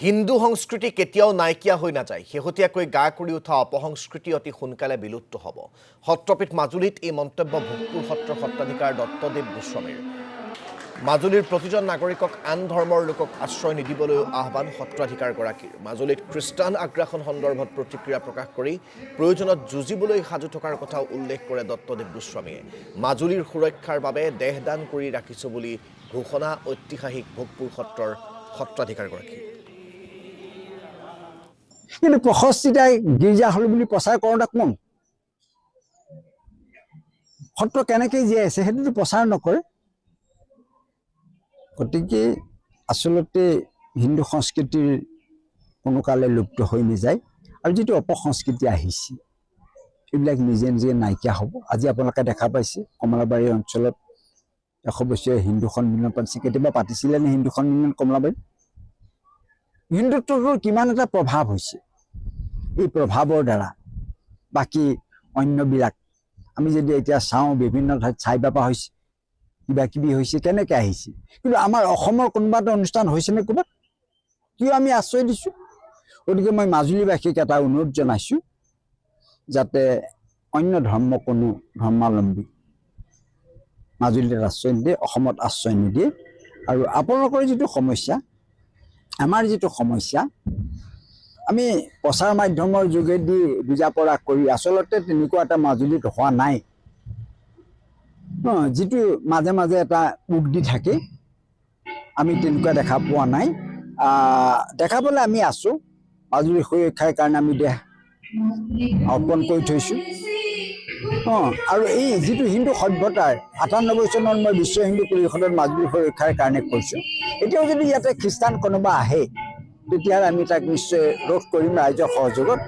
হিন্দু সংস্কৃতি কেতিয়াও নাইকিয়া হৈ নাযায়। শেহতীয়াকৈ গা কৰি উঠা অপসংস্কৃতি অতি সোনকালে বিলুপ্ত হ'ব। সত্ৰপীঠ মাজুলীত এই মন্তব্য ভোগপুৰ সত্ৰৰ সত্ৰাধিকাৰ দত্তদেৱ গোস্বামীৰ। মাজুলীৰ প্ৰতিজন নাগৰিকক আন ধৰ্মৰ লোকক আশ্ৰয় নিদিবলৈ আহ্বান সত্ৰাধিকাৰগৰাকীৰ। মাজুলীত খ্ৰীষ্টান আগ্ৰাসন সন্দৰ্ভত প্ৰতিক্ৰিয়া প্ৰকাশ কৰি প্ৰয়োজনত যুঁজিবলৈ সাজু থকাৰ কথাও উল্লেখ কৰে দত্তদেৱ গোস্বামীয়ে। মাজুলীৰ সুৰক্ষাৰ বাবে দেহদান কৰি ৰাখিছোঁ বুলি ঘোষণা ঐতিহাসিক ভোগপুৰ সত্ৰৰ সত্ৰাধিকাৰগৰাকী। কিন্তু ৬৫টাই গীৰ্জা হল বুলি প্ৰচাৰ কৰোঁতে কোন সত্ৰ কেনেকৈ জীয়াই আছে সেইটোতো প্ৰচাৰ নকৰে। গতিকে আচলতে হিন্দু সংস্কৃতিৰ কোনো কালে লুপ্ত হৈ নাযায় আৰু যিটো অপসংস্কৃতি আহিছে এইবিলাক নিজে নিজে নাইকিয়া হ'ব। আজি আপোনালোকে দেখা পাইছে কমলাবাৰী অঞ্চলত ১০০ বছৰীয়া হিন্দু সন্মিলন পাতিছে। কেতিয়াবা পাতিছিলে নে হিন্দু সন্মিলন কমলাবাৰীত? হিন্দুত্বৰ কিমান এটা প্ৰভাৱ হৈছে। এই প্ৰভাৱৰ দ্বাৰা বাকী অন্যবিলাক আমি যদি এতিয়া চাওঁ বিভিন্ন ঠাইত চাই বাবা হৈছে, কিবা কিবি হৈছে, কেনেকৈ আহিছে। কিন্তু আমাৰ অসমৰ কোনোবা এটা অনুষ্ঠান হৈছেনে ক'ৰবাত? কিয় আমি আশ্ৰয় দিছোঁ? গতিকে মই মাজুলীবাসীক এটা অনুৰোধ জনাইছোঁ যাতে অন্য ধৰ্ম কোনো ধৰ্মাৱলম্বী মাজুলীত আশ্ৰয় নিদিয়ে, অসমত আশ্ৰয় নিদিয়ে। আৰু আপোনালোকৰ যিটো সমস্যা, আমাৰ যিটো সমস্যা, আমি প্ৰচাৰ মাধ্যমৰ যোগেদি বুজা পৰা কৰি আচলতে তেনেকুৱা এটা মাজুলীত হোৱা নাই। যিটো মাজে মাজে এটা উক দি থাকে, আমি তেনেকুৱা দেখা পোৱা নাই। দেখাবলৈ আমি আছোঁ। মাজুলীৰ সুৰক্ষাৰ কাৰণে আমি দেহ অৰ্পণ কৰি থৈছোঁ। আৰু এই যিটো হিন্দু সভ্যতাৰ ৯৮ চনত মই বিশ্ব হিন্দু পৰিষদত মাজুলীৰ সুৰক্ষাৰ কাৰণে কৈছোঁ। এতিয়াও যদি ইয়াতে খ্ৰীষ্টান কোনোবা আহে তেতিয়াহ'লে আমি তাক নিশ্চয় ৰোধ কৰিম ৰাইজৰ সহযোগত।